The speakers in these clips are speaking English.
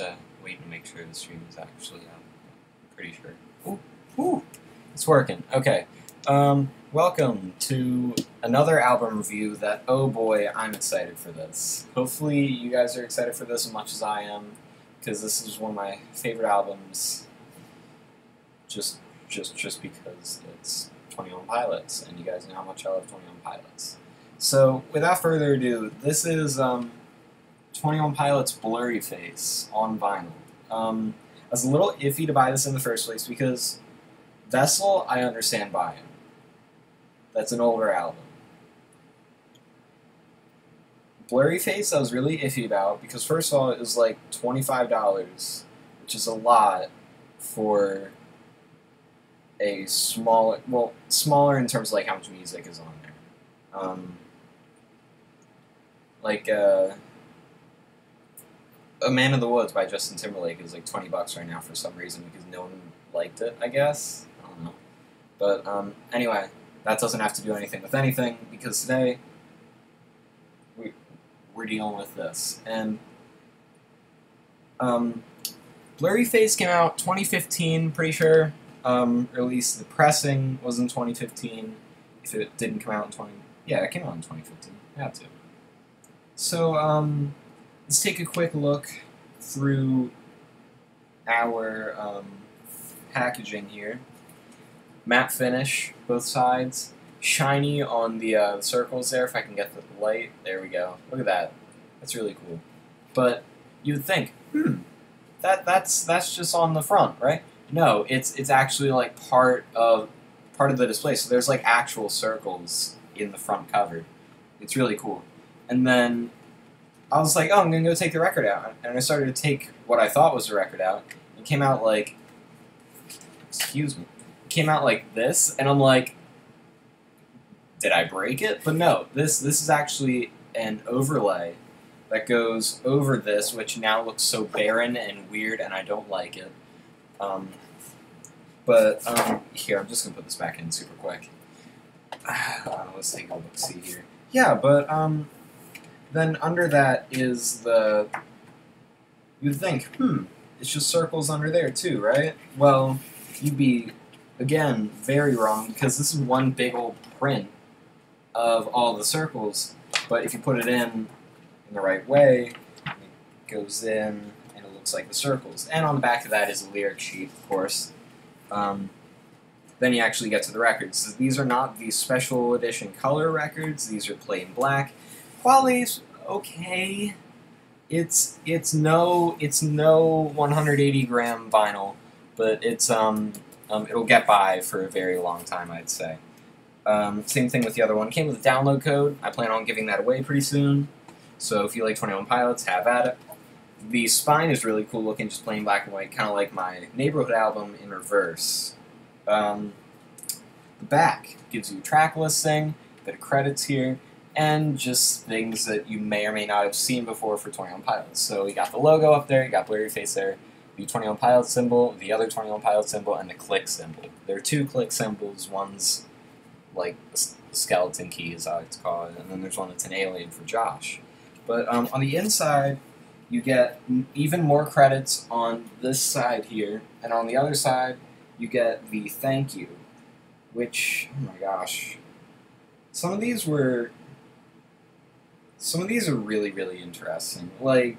just waiting to make sure the stream is actually up. I'm pretty sure. Ooh, it's working. Okay. Welcome to another album review that, oh boy, I'm excited for this. Hopefully you guys are excited for this as much as I am, because this is one of my favorite albums, just because it's 21 Pilots, and you guys know how much I love 21 Pilots. So, without further ado, this is 21 Pilots Blurryface on vinyl. I was a little iffy to buy this in the first place because Vessel, I understand buying. That's an older album. Blurryface, I was really iffy about because first of all, it was like $25, which is a lot for a smaller, well, smaller in terms of like how much music is on there. A Man in the Woods by Justin Timberlake is like $20 right now for some reason because no one liked it, I guess. I don't know. But anyway, that doesn't have to do anything with anything because today we're dealing with this. And Blurryface came out 2015, pretty sure. Or at least the pressing was in 2015. If it didn't come out in 20... Yeah, it came out in 2015. It had to. So, let's take a quick look through our packaging here. Matte finish, both sides. Shiny on the circles there, if I can get the light. There we go. Look at that. That's really cool. But you'd think, that's just on the front, right? No, it's actually like part of the display. So there's like actual circles in the front cover. It's really cool. And then I was like, oh, I'm gonna go take the record out, and I started to take what I thought was the record out. It came out like, excuse me, it came out like this, and I'm like, did I break it? But no, this is actually an overlay that goes over this, which now looks so barren and weird, and I don't like it. Here, I'm just gonna put this back in super quick. Let's take a look, see here. Yeah, but, then under that is the... You'd think, it's just circles under there too, right? Well, you'd be, again, very wrong, because this is one big old print of all the circles, but if you put it in the right way, it goes in, and it looks like the circles. And on the back of that is a lyric sheet, of course. Then you actually get to the records. These are not the special edition color records, these are plain black. Quality's okay. It's no 180 gram vinyl, but it's it'll get by for a very long time, I'd say. Same thing with the other one. It came with a download code. I plan on giving that away pretty soon. So if you like 21 Pilots, have at it. The spine is really cool looking, just plain black and white, kind of like my Neighborhood album in reverse. The back gives you a track listing, a bit of credits here, and just things that you may or may not have seen before for 21 Pilots. So you got the logo up there, you got Blurryface there, the 21 Pilots symbol, the other 21 Pilots symbol, and the click symbol. There are two click symbols, one's like a skeleton key, as I like to call it, and then there's one that's an alien for Josh. But on the inside, you get even more credits on this side here, and on the other side, you get the thank you, which, oh my gosh, some of these are really, really interesting. Like,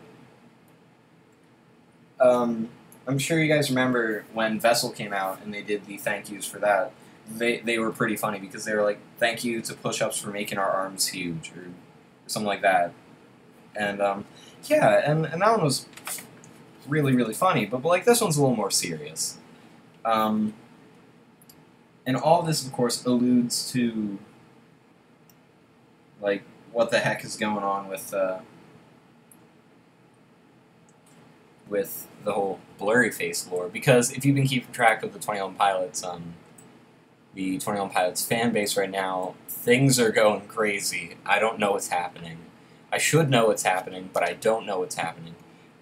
I'm sure you guys remember when Vessel came out and they did the thank yous for that. They were pretty funny because they were like, thank you to push-ups for making our arms huge, or something like that. And, yeah, and that one was really, really funny, but like, this one's a little more serious. And all this, of course, alludes to, like, what the heck is going on with the whole Blurryface lore. Because if you've been keeping track of the 21 Pilots, the 21 Pilots fan base right now, things are going crazy. I don't know what's happening. I should know what's happening, but I don't know what's happening,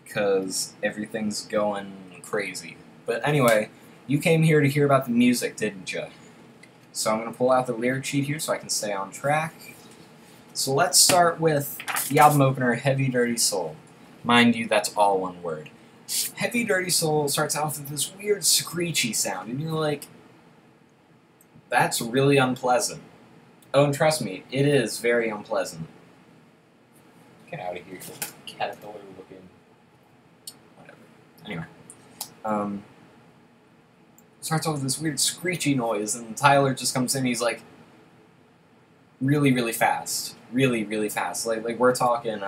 because everything's going crazy. But anyway, you came here to hear about the music, didn't you? So I'm going to pull out the lyric sheet here so I can stay on track. So let's start with the album opener, Heavy Dirty Soul. Mind you, that's all one word. Heavy Dirty Soul starts off with this weird screechy sound, and you're like, that's really unpleasant. Oh, and trust me, it is very unpleasant. Get out of here, caterpillar looking. Whatever. Anyway. Starts off with this weird screechy noise, and Tyler just comes in and he's like, really, really fast. Really, really fast. Like we're talking,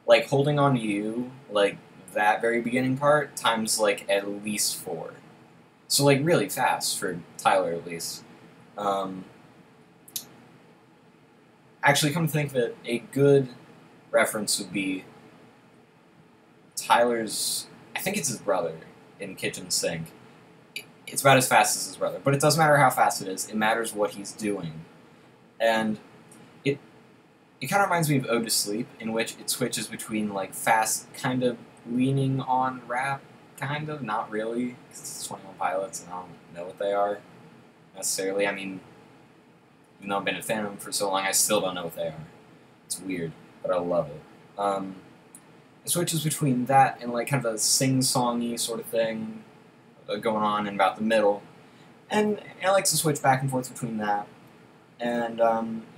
like, Holding On To You, like, that very beginning part, times, like, at least 4. So, like, really fast, for Tyler, at least. Actually, come to think of it, a good reference would be Tyler's, I think it's his brother, in Kitchen Sink. It's about as fast as his brother, but it doesn't matter how fast it is, it matters what he's doing. And it kind of reminds me of Ode to Sleep, in which it switches between, like, fast, kind of leaning on rap, kind of, not really, because it's 21 Pilots, and I don't know what they are, necessarily. I mean, even though I've been a fan of them for so long, I still don't know what they are. It's weird, but I love it. It switches between that and, like, kind of a sing-songy sort of thing going on in about the middle, and I like to switch back and forth between that, and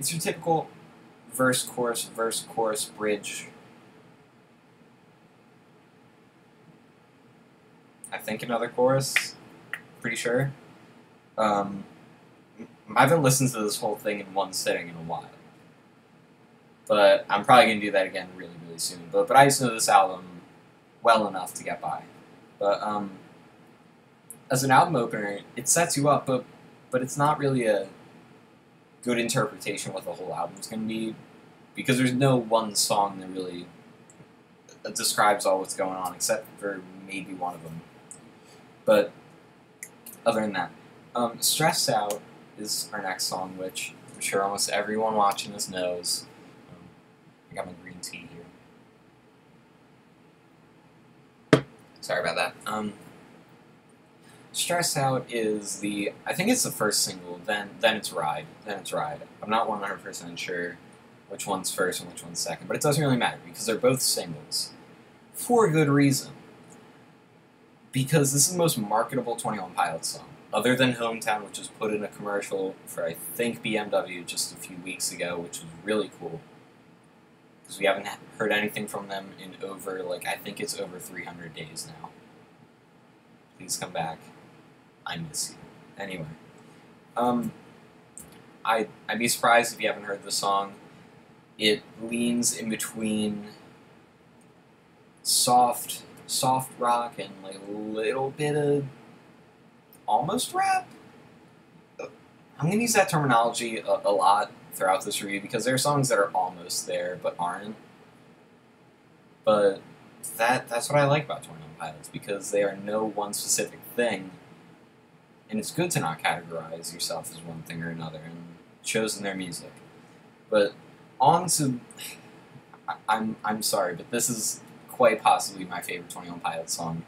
it's your typical verse, chorus, bridge. I think another chorus. Pretty sure. I haven't listened to this whole thing in one sitting in a while. But I'm probably going to do that again really, really soon. But I just know this album well enough to get by. But as an album opener, it sets you up, but it's not really a good interpretation of what the whole album's going to be, because there's no one song that really describes all what's going on, except for maybe one of them. But other than that, Stressed Out is our next song, which I'm sure almost everyone watching this knows. I got my green tea here. Sorry about that. Stressed Out is I think it's the first single, then it's Ride. I'm not 100% sure which one's first and which one's second, but it doesn't really matter, because they're both singles. For a good reason. Because this is the most marketable 21 Pilots song, other than Hometown, which was put in a commercial for, I think, BMW just a few weeks ago, which was really cool. Because we haven't heard anything from them in over, like, I think it's over 300 days now. Please come back. I miss you. Anyway. I'd be surprised if you haven't heard the song. It leans in between soft rock and, like, a little bit of almost rap. I'm going to use that terminology a lot throughout this review, because there are songs that are almost there but aren't. But that's what I like about 21 Pilots, because they are no one specific thing, and it's good to not categorize yourself as one thing or another, and it shows in their music. But on to... I'm sorry, but this is quite possibly my favorite 21 Pilots song,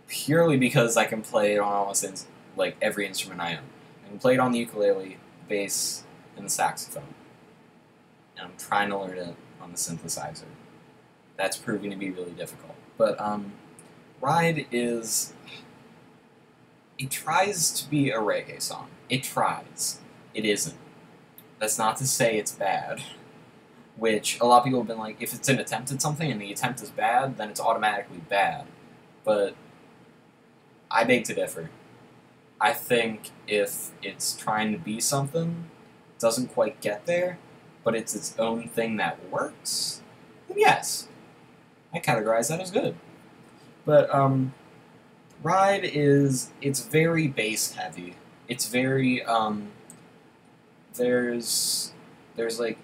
purely because I can play it on almost like every instrument I own. I can play it on the ukulele, bass, and the saxophone. And I'm trying to learn it on the synthesizer. That's proving to be really difficult. But Ride is... It tries to be a reggae song. It tries. It isn't. That's not to say it's bad. Which a lot of people have been like, if it's an attempt at something and the attempt is bad, then it's automatically bad. But I beg to differ. I think if it's trying to be something, doesn't quite get there, but it's its own thing that works, then yes, I categorize that as good. But Ride it's very bass heavy. It's very there's like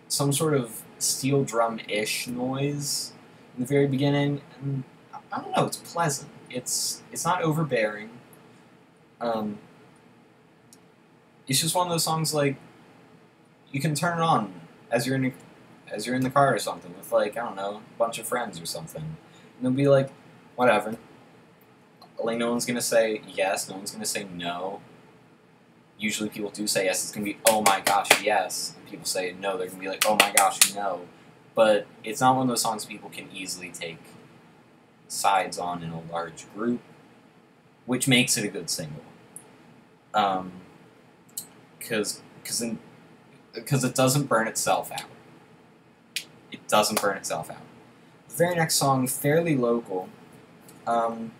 some sort of steel drum-ish noise in the very beginning, and I don't know, it's pleasant. It's not overbearing. It's just one of those songs, like, you can turn it on as you're in the car or something with, like, I don't know, a bunch of friends or something, and they'll be like, whatever. Like, no one's gonna say yes, no one's gonna say no. Usually people do say yes, it's gonna be, oh my gosh, yes. And people say no, they're gonna be like, oh my gosh, no. but it's not one of those songs people can easily take sides on in a large group, which makes it a good single. Because it doesn't burn itself out. It doesn't burn itself out. The very next song, fairly local. I'm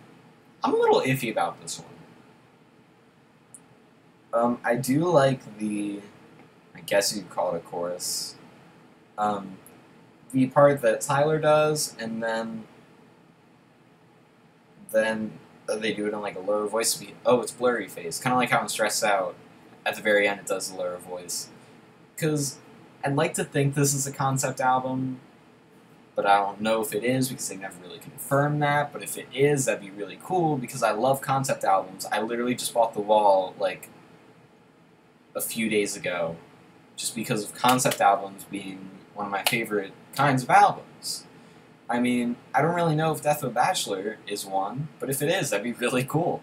a little iffy about this one. I do like the, I guess you'd call it a chorus. The part that Tyler does, and then they do it in like a lower voice speed. Oh, it's Blurryface. Kind of like how in Stressed Out, at the very end it does a lower voice. Because I'd like to think this is a concept album, but I don't know if it is because they never really confirmed that. But if it is, that'd be really cool because I love concept albums. I literally just bought The Wall like a few days ago just because of concept albums being one of my favorite kinds of albums. I mean, I don't really know if Death of a Bachelor is one, but if it is, that'd be really cool.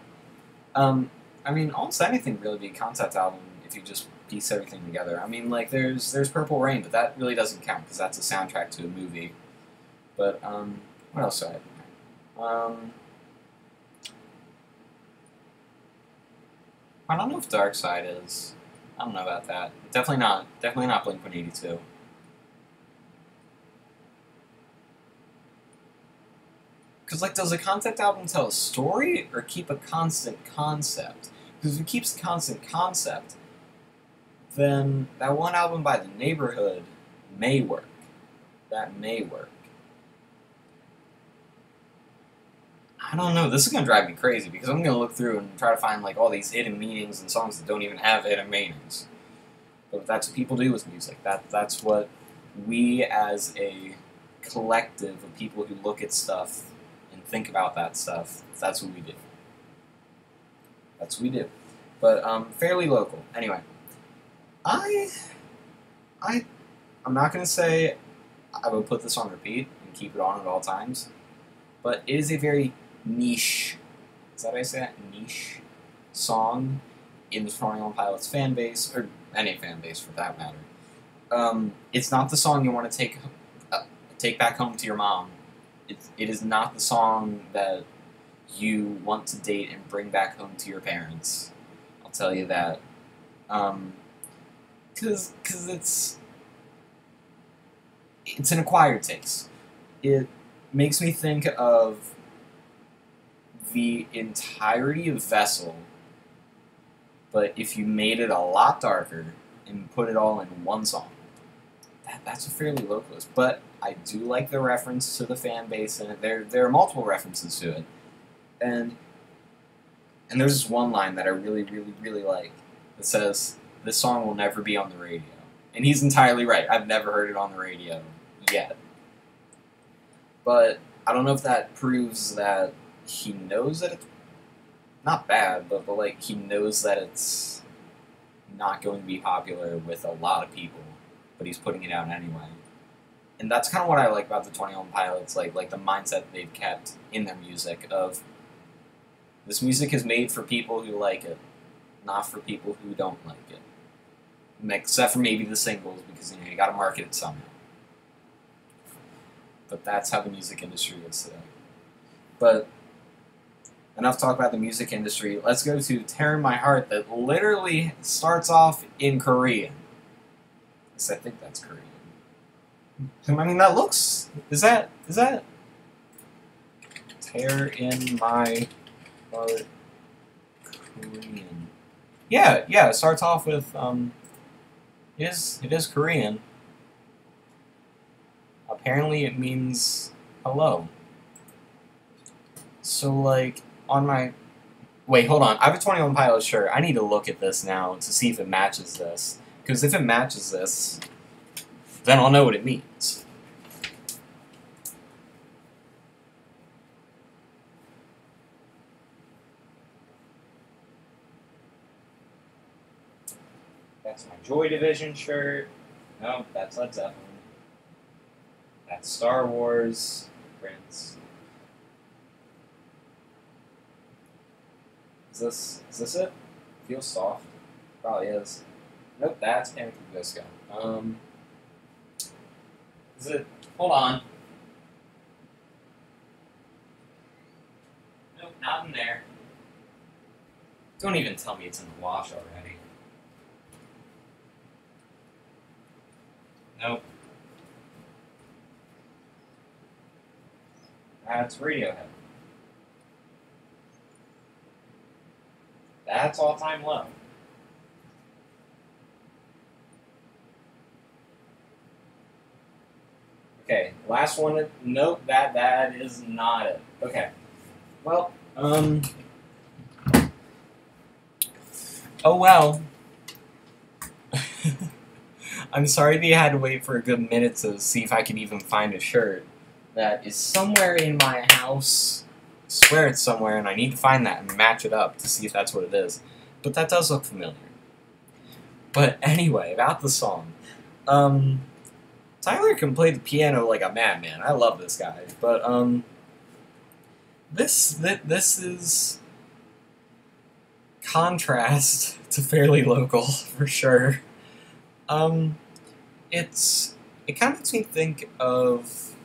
I mean, almost anything really be a concept album if you just piece everything together. I mean, like, there's Purple Rain, but that really doesn't count because that's a soundtrack to a movie. But, what else do I have? I don't know if Dark Side is. I don't know about that. Definitely not Blink-182. Because, like, does a concept album tell a story or keep a constant concept? Because if it keeps a constant concept, then that one album by The Neighborhood may work. That may work. I don't know. This is going to drive me crazy because I'm going to look through and try to find, like, all these hidden meanings in songs that don't even have hidden meanings. But that's what people do with music. That's what we as a collective of people who look at stuff and think about that stuff, that's what we do. That's what we do. But, fairly local. Anyway, I'm not going to say I would put this on repeat and keep it on at all times, but it is a very niche, is that how I say that? Niche song in the 21 Pilots fan base, or any fan base for that matter. It's not the song you want to take back home to your mom. It is not the song that you want to date and bring back home to your parents. I'll tell you that. Because it's an acquired taste. It makes me think of the entirety of Vessel, but if you made it a lot darker and put it all in one song. That's a fairly localist, but I do like the reference to the fan base in it. There are multiple references to it. And there's this one line that I really, really, really like that says, "This song will never be on the radio." And he's entirely right. I've never heard it on the radio yet. But I don't know if that proves that he knows that it's not bad, but like he knows that it's not going to be popular with a lot of people, but he's putting it out anyway. And that's kind of what I like about the 21 Pilots, like the mindset they've kept in their music of this music is made for people who like it, not for people who don't like it. Except for maybe the singles, because you gotta market it somehow. But that's how the music industry is today. But enough talk about the music industry. Let's go to Tear in My Heart, that literally starts off in Korean. Yes, I think that's Korean. I mean, that looks... Is that... Tear in My Heart Korean. Yeah, it starts off with, it is Korean. Apparently it means hello. So, like, on my... Wait, hold on. I have a 21 Pilots shirt. I need to look at this now to see if it matches this. Because if it matches this, then I'll know what it means. That's my Joy Division shirt. No, that's Led Zeppelin. That's Star Wars. Prince. Is this it? Feels soft. Probably is. Nope, that's Panic at the Disco. Is it Hold on. Nope, not in there. Don't even tell me it's in the wash already. Nope. That's Radiohead. That's All Time Low. Okay, last one. Nope, that is not it. Okay. Well, oh well. I'm sorry that you had to wait for a good minute to see if I could even find a shirt that is somewhere in my house. I swear it's somewhere, and I need to find that and match it up to see if that's what it is. But that does look familiar. But anyway, about the song. Tyler can play the piano like a madman. I love this guy. But, this is contrast to Fairly Local, for sure. It kind of makes me think of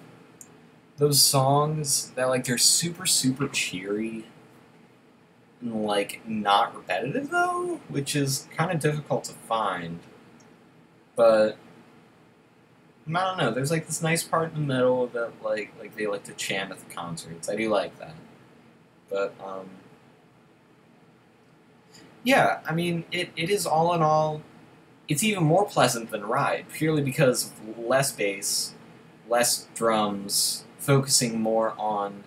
those songs that, like, they're super, super cheery and, like, not repetitive, though, which is kind of difficult to find. But I don't know, there's, like, this nice part in the middle that, like they like to chant at the concerts. I do like that. But, yeah, I mean, it is all in all, it's even more pleasant than Ride, purely because of less bass, less drums, focusing more on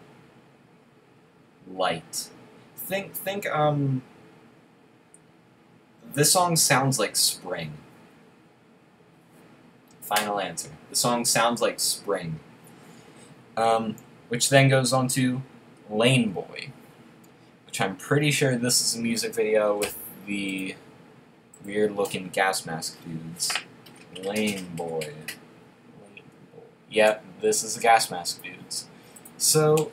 light. Think, this song sounds like spring. Final answer. The song sounds like spring. Which then goes on to Lane Boy, which I'm pretty sure this is a music video with the weird-looking gas mask dudes. Lane Boy. Yep, this is the gas mask dudes. So,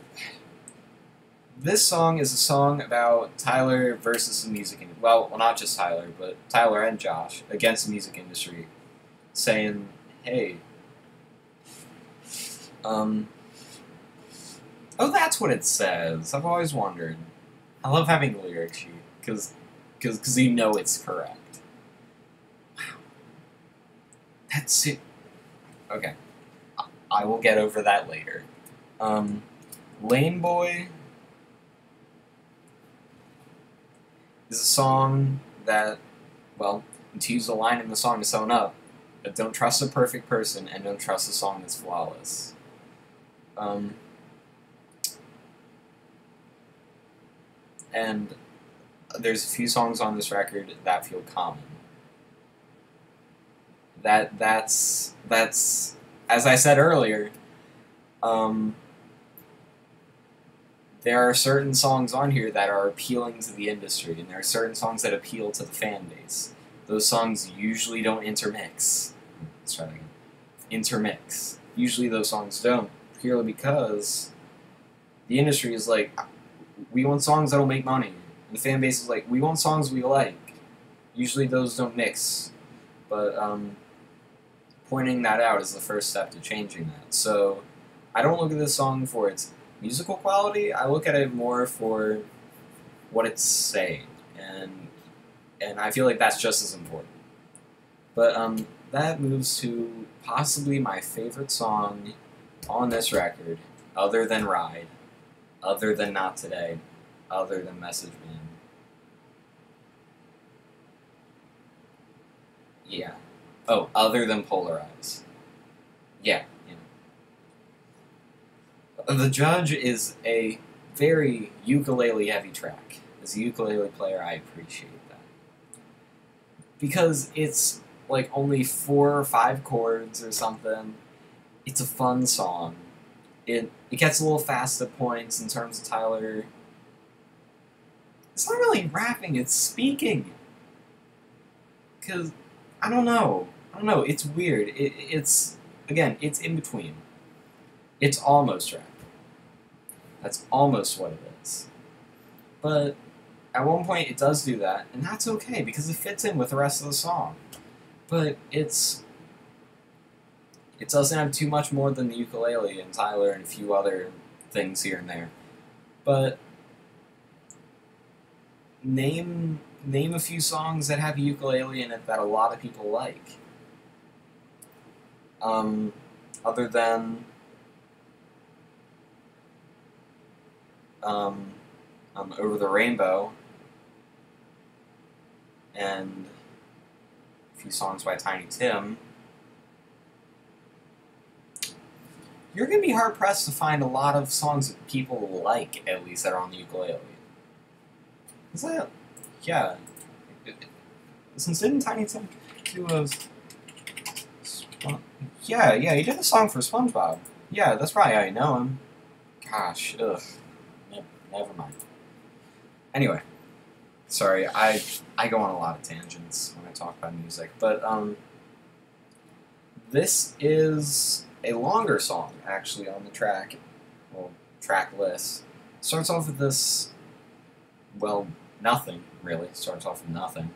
this song is a song about Tyler versus the music industry. Well, not just Tyler, but Tyler and Josh against the music industry, saying, hey, oh, that's what it says. I've always wondered. I love having the lyric sheet, because you know it's correct. Wow. That's it. Okay. I will get over that later. Lane Boy is a song that, well, to use a line in the song to sum up, don't trust a perfect person and don't trust a song that's flawless. And there's a few songs on this record that feel common. That's as I said earlier, there are certain songs on here that are appealing to the industry, and there are certain songs that appeal to the fan base. Those songs usually don't intermix. Let's try that again. Intermix. Usually those songs don't, purely because the industry is like, we want songs that'll make money. And the fan base is like, we want songs we like. Usually those don't mix. But pointing that out is the first step to changing that. So I don't look at this song for its musical quality. I look at it more for what it's saying. And I feel like that's just as important. But that moves to possibly my favorite song on this record, other than Ride, other than Not Today, other than Message Man. Yeah. Oh, other than Polarize. Yeah, you know. The Judge is a very ukulele-heavy track. As a ukulele player, I appreciate that. Because it's like only 4 or 5 chords or something. It's a fun song. It gets a little fast at points in terms of Tyler. It's not really rapping, it's speaking. Because, I don't know, it's weird. It's, again, it's in between. It's almost rap. That's almost what it is. But at one point it does do that, and that's okay, because it fits in with the rest of the song. But it's It doesn't have too much more than the ukulele and Tyler and a few other things here and there. But name a few songs that have a ukulele in it that a lot of people like. Other than Over the Rainbow and a few songs by Tiny Tim, you're going to be hard-pressed to find a lot of songs that people like, at least, that are on the ukulele. Is that... yeah. Since didn't Tiny Tim do a... yeah, he did a song for SpongeBob. Yeah, that's probably how I know him. Gosh, ugh. Never mind. Anyway. Sorry, I go on a lot of tangents when I talk about music, but, this is a longer song, actually, on the track list. Starts off with this, well, nothing, really. Starts off with nothing.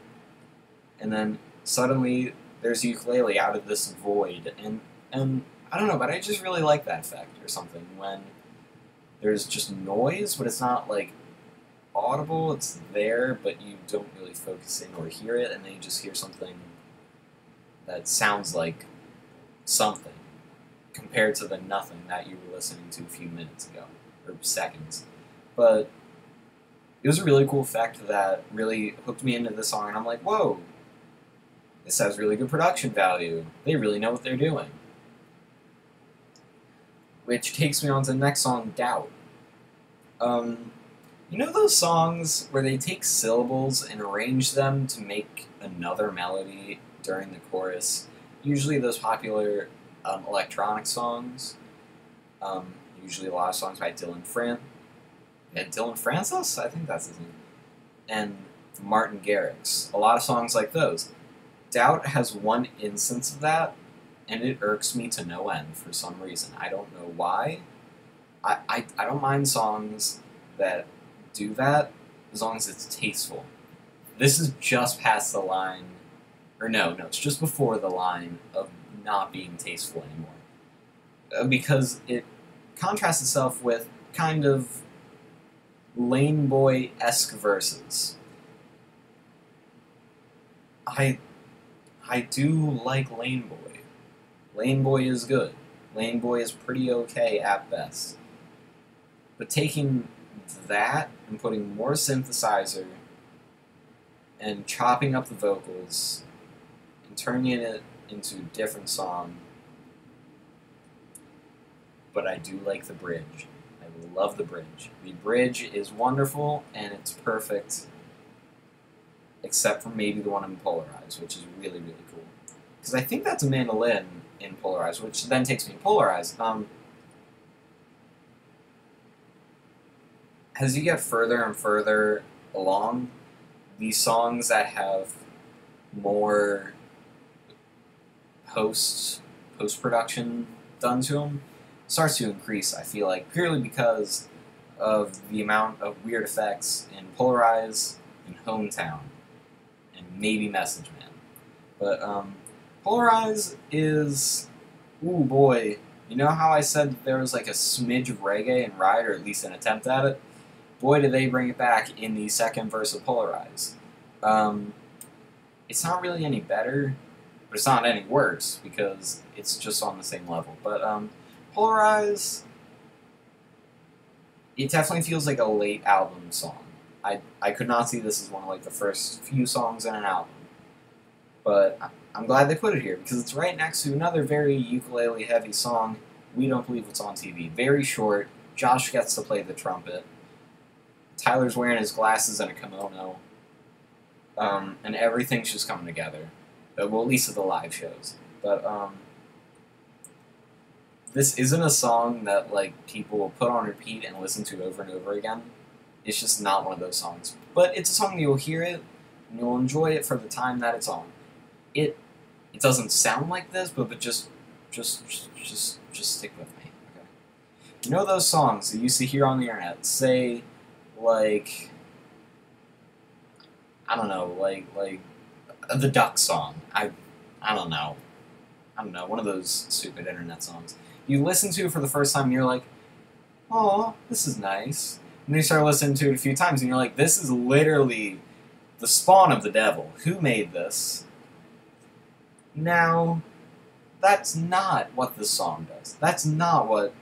And then, suddenly, there's a ukulele out of this void, and I don't know, but I just really like that effect, or something, when there's just noise, but it's not, like, audible, it's there, but you don't really focus in or hear it, and then you just hear something that sounds like something, compared to the nothing that you were listening to a few minutes ago, or seconds. But it was a really cool effect that really hooked me into the song, and I'm like, whoa, this has really good production value. They really know what they're doing. Which takes me on to the next song, Doubt. You know those songs where they take syllables and arrange them to make another melody during the chorus? Usually those popular electronic songs. Usually a lot of songs by Dylan Francis? I think that's his name. And Martin Garrix. A lot of songs like those. Doubt has one instance of that, and it irks me to no end for some reason. I don't know why. I don't mind songs that do that, as long as it's tasteful. This is just past the line, or no, it's just before the line of not being tasteful anymore. Because it contrasts itself with kind of Lane Boy-esque verses. I do like Lane Boy. Lane Boy is good. Lane Boy is pretty okay at best. But taking that and putting more synthesizer and chopping up the vocals and turning it into a different song. But I do like the bridge. I love the bridge. The bridge is wonderful and it's perfect, except for maybe the one in Polarized, which is really, really cool. Because I think that's a mandolin in Polarized, which then takes me to Polarized. As you get further and further along, these songs that have more post-production done to them starts to increase, I feel like, purely because of the amount of weird effects in Polarize and Hometown, and maybe Message Man. But, Polarize is... ooh, boy. You know how I said that there was, like, a smidge of reggae in Ride, or at least an attempt at it? Boy, did they bring it back in the second verse of Polarize. It's not really any better, but it's not any worse, because it's just on the same level. But, Polarize, it definitely feels like a late album song. I could not see this as one of, like, the first few songs in an album. But I'm glad they put it here, because it's right next to another very ukulele-heavy song, We Don't Believe What's on TV. Very short, Josh gets to play the trumpet. Tyler's wearing his glasses and a kimono, and everything's just coming together. Well, at least at the live shows. But, this isn't a song that, like, people will put on repeat and listen to over and over again. It's just not one of those songs. But it's a song you'll hear it, and you'll enjoy it for the time that it's on. It doesn't sound like this, but just stick with me, okay? You know those songs that you used to hear on the internet, say, like, I don't know, like the Duck song. I don't know. I don't know, one of those stupid internet songs. You listen to it for the first time and you're like, oh, this is nice. And then you start listening to it a few times and you're like, this is literally the spawn of the devil. Who made this? Now, that's not what this song does. That's not what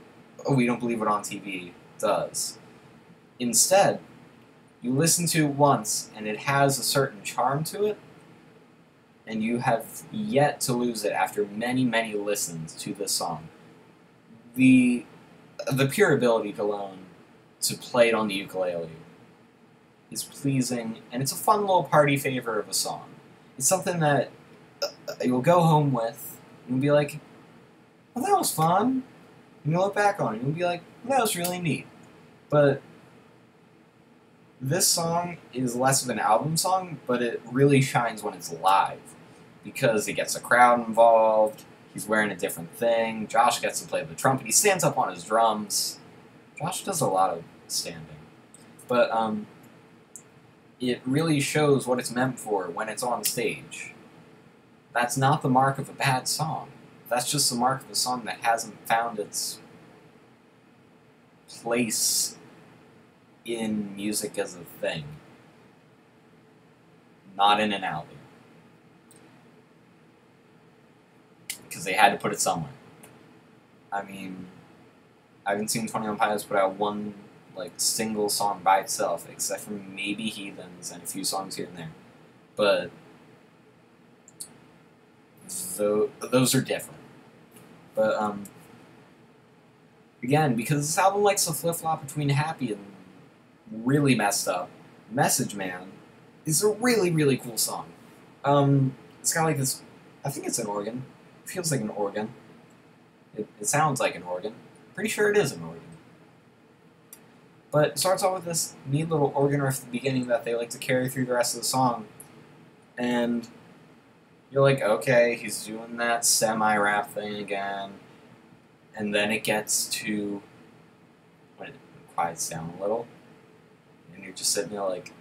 We Don't Believe It on TV does. Instead, you listen to it once and it has a certain charm to it, and you have yet to lose it after many, many listens to this song. The pure ability alone to play it on the ukulele is pleasing, and it's a fun little party favor of a song. It's something that you'll go home with, and you'll be like, well, that was fun. And you'll look back on it, and you'll be like, well, that was really neat. But this song is less of an album song, but it really shines when it's live, because it gets a crowd involved. He's wearing a different thing. Josh gets to play the trumpet. He stands up on his drums. Josh does a lot of standing. But it really shows what it's meant for when it's on stage. That's not the mark of a bad song. That's just the mark of a song that hasn't found its place in music as a thing. Not in an album. Because they had to put it somewhere. I mean, I haven't seen 21 Pilots put out one single song by itself, except for maybe Heathens and a few songs here and there. But those are different. But again, because this album likes to flip-flop between happy and really messed up, Message Man is a really, really cool song. It's got like this, I think it's an organ. It feels like an organ. It sounds like an organ. Pretty sure it is an organ. But it starts off with this neat little organ riff at the beginning that they like to carry through the rest of the song. And you're like, okay, he's doing that semi-rap thing again. And then it gets to, when it quiets down a little, and you're just sitting there like,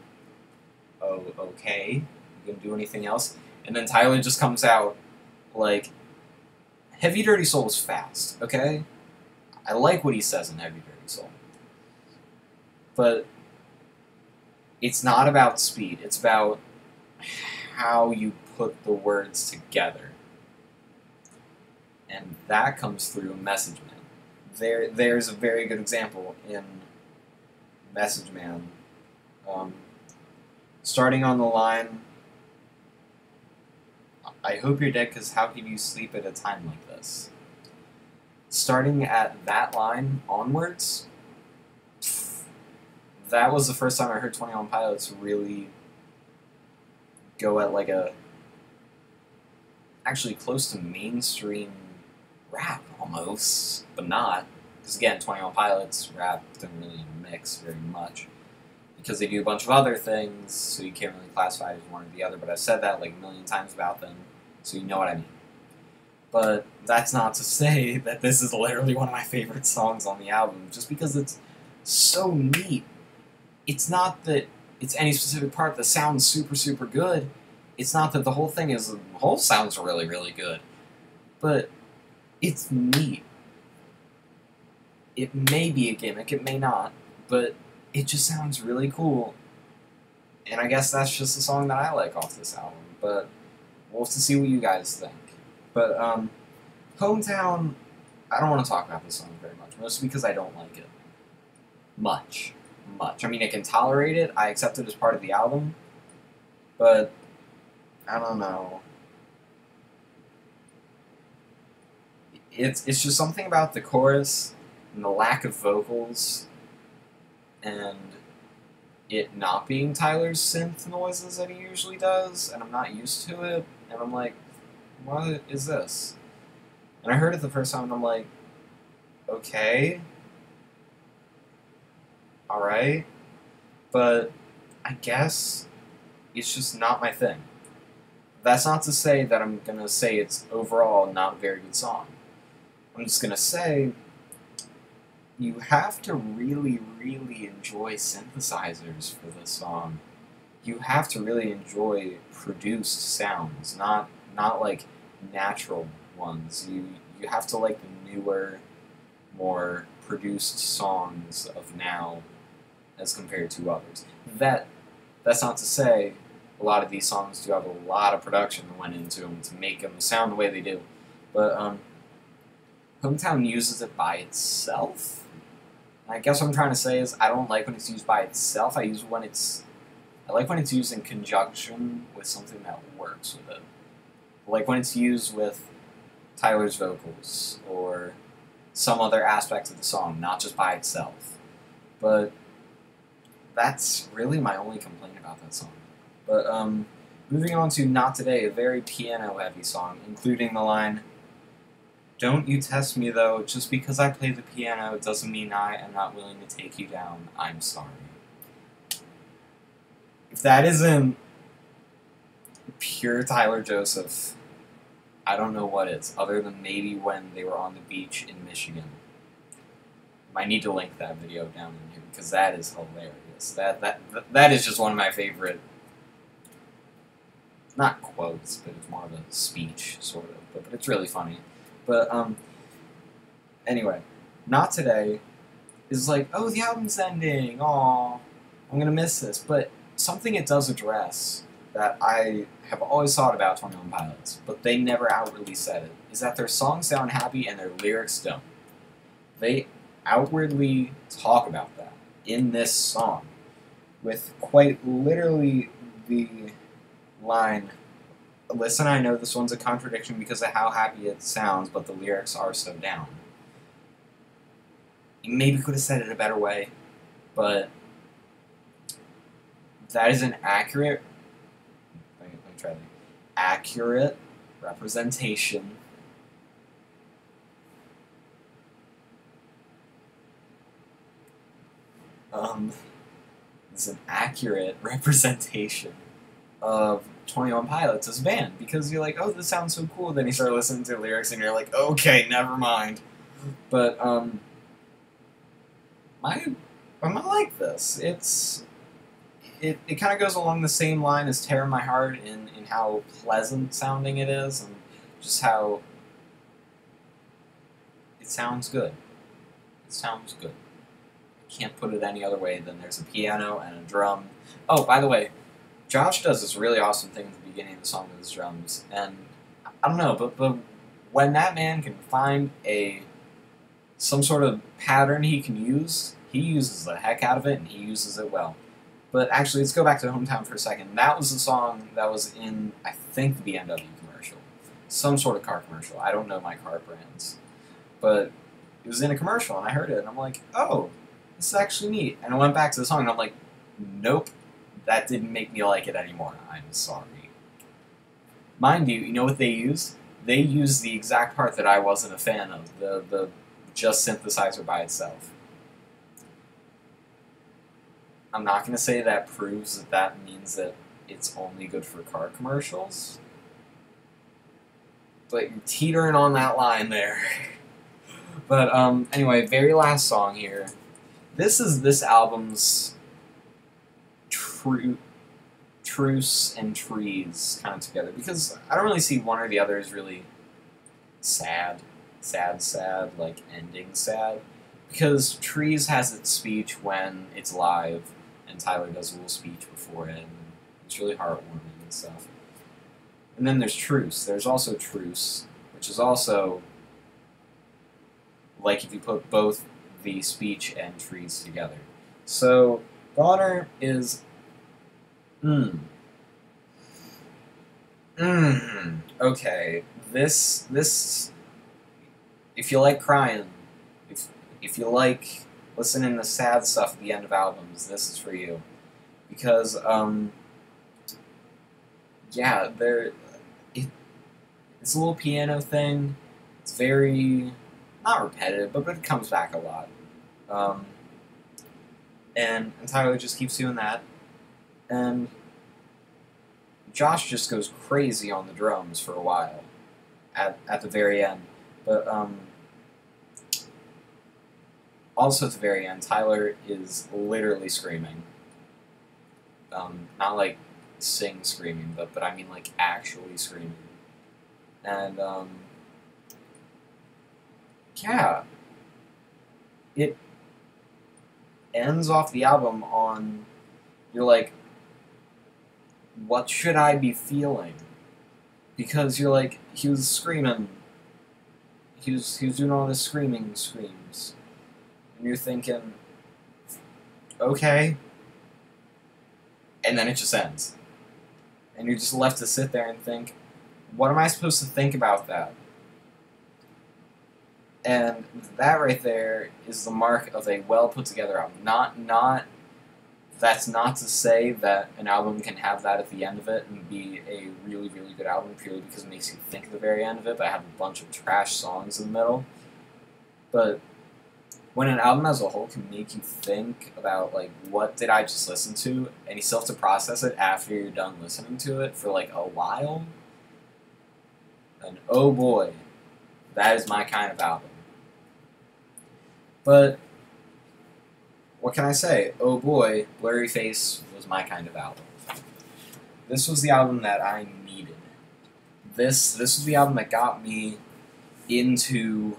oh, okay, you gonna do anything else? And then Tyler just comes out like, Heavy Dirty Soul is fast, okay? I like what he says in Heavy Dirty Soul. But it's not about speed, it's about how you put the words together. And that comes through in Message Man. There's a very good example in Message Man. Starting on the line, I hope you're dead, because how can you sleep at a time like this? Starting at that line onwards, that was the first time I heard 21 Pilots really go at like a actually close to mainstream rap almost, but not. Because again, 21 Pilots rap didn't really mix very much. Because they do a bunch of other things, so you can't really classify it as one or the other, but I've said that like a million times about them, so you know what I mean. But that's not to say that this is literally one of my favorite songs on the album, just because it's so neat. It's not that it's any specific part that sounds super, super good. It's not that the whole thing is, the whole sounds really, really good. But it's neat. It may be a gimmick, it may not, but it just sounds really cool. And I guess that's just the song that I like off this album. But we'll have to see what you guys think. But Hometown, I don't want to talk about this song very much, mostly because I don't like it. Much. I mean, I can tolerate it, I accept it as part of the album, but I don't know. It's just something about the chorus and the lack of vocals and it not being Tyler's synth noises that he usually does, and I'm not used to it, and I'm like, what is this? And I heard it the first time, and I'm like, okay, alright, but I guess it's just not my thing. That's not to say that I'm gonna say it's overall not a very good song. I'm just gonna say you have to really, really enjoy synthesizers for this song. You have to really enjoy produced sounds, not like natural ones. You have to like the newer, more produced songs of now as compared to others. That's not to say a lot of these songs do have a lot of production that went into them to make them sound the way they do. But Hometown uses it by itself. And I guess what I'm trying to say is I don't like when it's used by itself. I like when it's used in conjunction with something that works with it. Like when it's used with Tyler's vocals or some other aspect of the song, not just by itself. But that's really my only complaint about that song. But moving on to Not Today, a very piano-heavy song, including the line, "Don't you test me though, just because I play the piano doesn't mean I am not willing to take you down, I'm sorry." If that isn't pure Tyler Joseph, I don't know what is, other than maybe when they were on the beach in Michigan. I need to link that video down in here, because that is hilarious. That is just one of my favorite, not quotes, but it's more of a speech, sort of, but it's really funny. But, anyway, Not Today is like, oh, the album's ending, aw, I'm gonna miss this, but something it does address that I have always thought about 21 Pilots, but they never outwardly said it, is that their songs sound happy and their lyrics don't. They outwardly talk about that in this song, with quite literally the line, "Listen, I know this one's a contradiction because of how happy it sounds, but the lyrics are so down." You maybe could have said it a better way, but that is an accurate, let me try that, accurate representation it's an accurate representation of 21 Pilots as a band, because you're like, oh, this sounds so cool, then you start listening to the lyrics and you're like, okay, never mind. But I'm not like this. It kind of goes along the same line as Tear in My Heart in how pleasant sounding it is, and just how it sounds good. It sounds good. I can't put it any other way than there's a piano and a drum. Oh, by the way, Josh does this really awesome thing at the beginning of the song with his drums, and I don't know, but when that man can find some sort of pattern he can use, he uses the heck out of it, and he uses it well. But actually, let's go back to Hometown for a second. That was the song that was in, I think, the BMW commercial. Some sort of car commercial. I don't know my car brands. But it was in a commercial, and I heard it, and I'm like, oh, this is actually neat. And I went back to the song, and I'm like, nope, that didn't make me like it anymore. I'm sorry. Mind you know what they used? They used the exact part that I wasn't a fan of, the just synthesizer by itself. I'm not going to say that proves that means that it's only good for car commercials, but you're teetering on that line there. But anyway, very last song here. This is this album's truce and trees kind of together, because I don't really see one or the other as really sad, like ending sad, because Trees has its speech when it's live, and Tyler does a little speech before it, and it's really heartwarming and stuff. And then there's Truce. There's also Truce, which is also like if you put both the speech and Trees together. So, Goner is okay. This if you like crying, if you like listening to sad stuff at the end of albums, this is for you. Because, yeah, it's a little piano thing. It's very, not repetitive, but it comes back a lot. And Tyler just keeps doing that. And Josh just goes crazy on the drums for a while at the very end. But, also at the very end, Tyler is literally screaming. Not like screaming, but I mean like actually screaming. And yeah, it ends off the album on, you're like, what should I be feeling? Because you're like, he was screaming, he was doing all this screams, and you're thinking, okay, and then it just ends. And you're just left to sit there and think, what am I supposed to think about that? And that right there is the mark of a well put together album. That's not to say that an album can have that at the end of it and be a really, really good album purely because it makes you think at the very end of it, but have a bunch of trash songs in the middle. But when an album as a whole can make you think about, like, what did I just listen to, and you still have to process it after you're done listening to it for, like, a while, then oh boy, that is my kind of album. But what can I say? Oh boy, Blurryface was my kind of album. This was the album that I needed. This was the album that got me into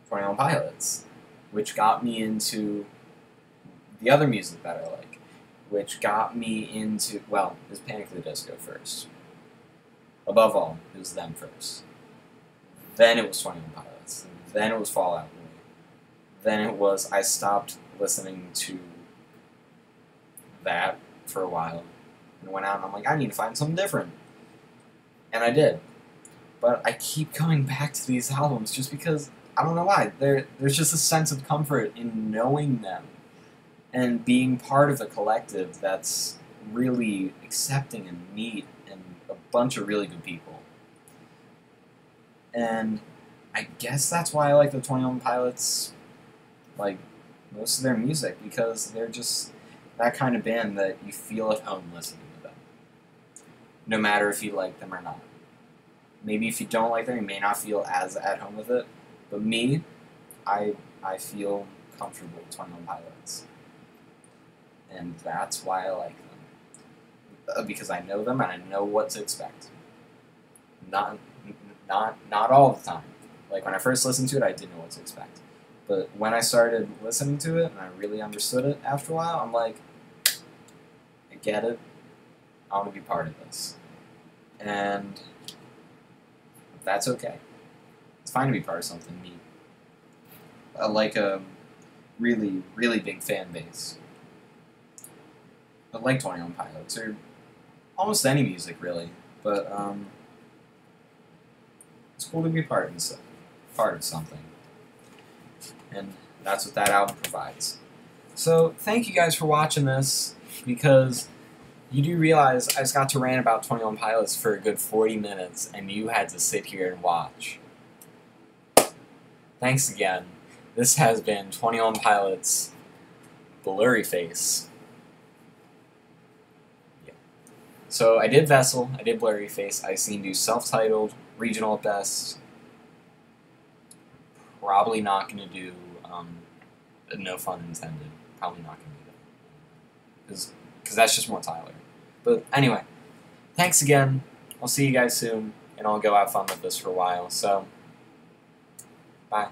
21 Pilots, which got me into the other music that I like, which got me into, well, it was Panic! At the Disco first. Above all, it was them first. Then it was 21 Pilots. Then it was Fall Out Boy. Then it was, I stopped listening to that for a while and went out and I'm like, I need to find something different. And I did. But I keep coming back to these albums just because, I don't know why, there's just a sense of comfort in knowing them and being part of a collective that's really accepting and neat and a bunch of really good people. And I guess that's why I like the 21 Pilots, like, most of their music, because they're just that kind of band that you feel at home listening to them. No matter if you like them or not. Maybe if you don't like them, you may not feel as at home with it. But me, I feel comfortable with 21 Pilots. And that's why I like them. Because I know them and I know what to expect. Not all the time. Like, when I first listened to it, I didn't know what to expect. But when I started listening to it and I really understood it after a while, I'm like, I get it. I want to be part of this. And that's okay. It's fine to be part of something neat. Like a really, really big fan base. But like 21 Pilots, or almost any music, really. But it's cool to be part of something. And that's what that album provides. So, thank you guys for watching this, because you do realize I just got to rant about 21 Pilots for a good 40 minutes, and you had to sit here and watch. Thanks again. This has been 21 Pilots' Blurryface. Yeah. So, I did Vessel, I did Blurryface, I seen do self-titled, regional at best. Probably not going to do No Fun Intended. Probably not going to do that. Because that's just more Tyler. But anyway, thanks again. I'll see you guys soon, and I'll go have fun with this for a while. So, bye.